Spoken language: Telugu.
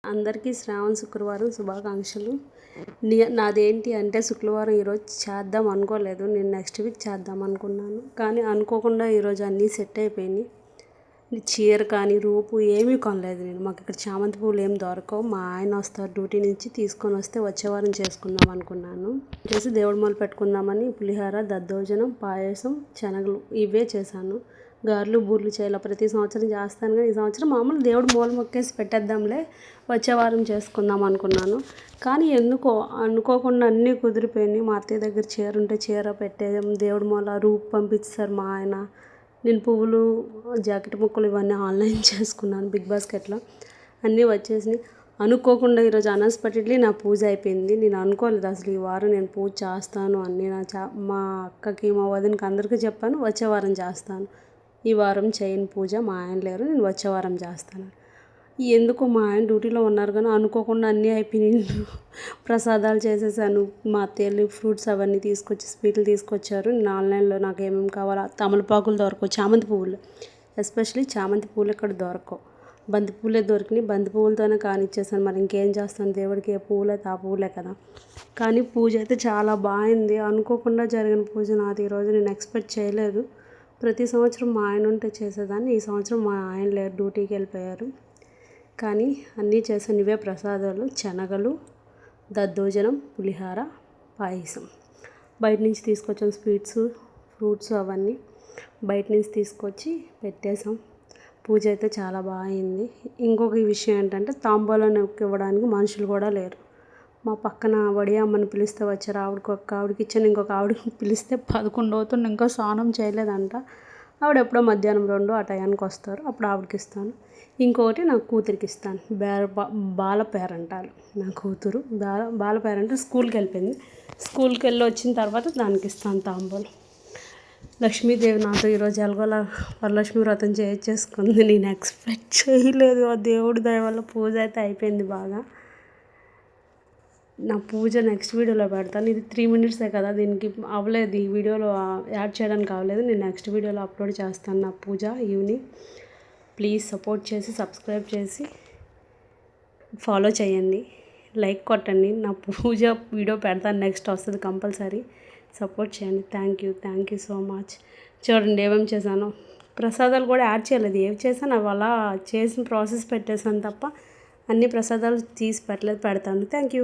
అందరికీ శ్రావణ శుక్రవారం శుభాకాంక్షలు. నాదేంటి అంటే శుక్రవారం ఈరోజు చేద్దాం అనుకోలేదు. నేను నెక్స్ట్ వీక్ చేద్దాం అనుకున్నాను. కానీ అనుకోకుండా ఈరోజు అన్నీ సెట్ అయిపోయినాయి. చీర కానీ రూపు ఏమీ కొనలేదు నేను. మాకు ఇక్కడ చామంతి పూలు ఏం దొరకవు. మా ఆయన వస్తారు డ్యూటీ నుంచి, తీసుకొని వస్తే వచ్చే వారం చేసుకుందాం అనుకున్నాను. చేసి దేవుడి మొదలు పెట్టుకుందామని పులిహోర, దద్దోజనం, పాయసం, శనగలు ఇవే చేశాను. గారెలు బూర్లు చేయాలి ప్రతి సంవత్సరం చేస్తాను, కానీ ఈ సంవత్సరం మామూలు దేవుడు మూల మొక్కేసి పెట్టేద్దాంలే, వచ్చే వారం చేసుకుందాం అనుకున్నాను. కానీ ఎందుకో అనుకోకుండా అన్నీ కుదిరిపోయినాయి. మా అత్తయ్య దగ్గర చీర ఉంటే చీర పెట్టేదాం, దేవుడి మూల రూపు పంపించారు మా ఆయన. నేను పువ్వులు, జాకెట్ ముక్కలు ఇవన్నీ ఆన్లైన్ చేసుకున్నాను బిగ్ బాస్కెట్లో, అన్నీ వచ్చేసినాయి. అనుకోకుండా ఈరోజు అన్ఎక్స్పెక్టెడ్లీ నా పూజ అయిపోయింది. నేను అనుకోలేదు అసలు ఈ వారం నేను పూజ చేస్తాను అన్నీ. మా అక్కకి, మా వదినకి అందరికీ చెప్పాను వచ్చే వారం చేస్తాను, ఈ వారం చేయని పూజ, మా ఆయన లేరు, నేను వచ్చే వారం చేస్తాను. ఎందుకో మా ఆయన డ్యూటీలో ఉన్నారు, కానీ అనుకోకుండా అన్నీ అయిపోయినాయి. ప్రసాదాలు చేసేసాను. మా అత్తయ్యలు ఫ్రూట్స్ అవన్నీ తీసుకొచ్చి, స్వీట్లు తీసుకొచ్చారు. నేను ఆన్లైన్లో నాకు ఏమేమి కావాలో, తమలపాకులు దొరకవు, చామంతి పువ్వులు ఎస్పెషల్లీ చామంతి పువ్వులు ఇక్కడ దొరకవు, బంతి పువ్వులే దొరికినాయి. బంతి పువ్వులతోనే కానిచ్చేసాను. మరి ఇంకేం చేస్తాను, దేవుడికి ఏ పువ్వులు అయితే ఆ పువ్వులే కదా. కానీ పూజ అయితే చాలా బాగుంది. అనుకోకుండా జరిగిన పూజ నాది ఈరోజు. నేను ఎక్స్పెక్ట్ చేయలేదు. ప్రతి సంవత్సరం మా ఆయన ఉంటే చేసేదాన్ని. ఈ సంవత్సరం మా ఆయన లేరు, డ్యూటీకి వెళ్ళిపోయారు. కానీ అన్నీ చేశాను. ఇవే ప్రసాదాలు: శనగలు, దద్దోజనం, పులిహోర, పాయసం. బయట నుంచి తీసుకొచ్చాం స్వీట్స్, ఫ్రూట్స్ అవన్నీ బయట నుంచి తీసుకొచ్చి పెట్టేసాం. పూజ అయితే చాలా బాగుంది. ఇంకొక విషయం ఏంటంటే తాంబూలం ఇవ్వడానికి మనుషులు కూడా లేరు. మా పక్కన వడియమ్మని పిలిస్తే వచ్చారు. ఆవిడకి ఇచ్చాను. ఇంకొక ఆవిడకి పిలిస్తే 11 అవుతుంది, ఇంకా స్నానం చేయలేదంట. ఆవిడ ఎప్పుడో మధ్యాహ్నం 2 ఆ టయానికి వస్తారు, అప్పుడు ఆవిడకి ఇస్తాను. ఇంకొకటి నా కూతురికి ఇస్తాను. బాల పేరంటారు నా కూతురు. బాల పేరంటే స్కూల్కి వెళ్ళిపోయింది. స్కూల్కి వెళ్ళి వచ్చిన తర్వాత దానికి ఇస్తాను తాంబూలం. లక్ష్మీదేవి నాతో ఈరోజు ఎలాగోలా వరలక్ష్మి వ్రతం చేసుకుంది. నేను ఎక్స్పెక్ట్ చేయలేదు. ఆ దేవుడి దయ వల్ల పూజ అయితే అయిపోయింది బాగా. నా పూజ నెక్స్ట్ వీడియోలో పెడతాను. ఇది 3 మినిట్సే కదా, దీనికి అవ్వలేదు, ఈ వీడియోలో యాడ్ చేయడానికి అవ్వలేదు. నేను నెక్స్ట్ వీడియోలో అప్లోడ్ చేస్తాను నా పూజ ఈవినింగ్. ప్లీజ్ సపోర్ట్ చేసి, సబ్స్క్రైబ్ చేసి ఫాలో చేయండి, లైక్ కొట్టండి. నా పూజ వీడియో పెడతాను, నెక్స్ట్ వస్తుంది కంపల్సరీ. సపోర్ట్ చేయండి. Thank you so much. చూడండి ఏమేమి చేశాను. ప్రసాదాలు కూడా యాడ్ చేయలేదు. ఏవి చేశాను అవి అలా చేసిన ప్రాసెస్ పెట్టేశాను తప్ప అన్ని ప్రసాదాలు తీసి పెట్టలేదు. పెడతాను. Thank you.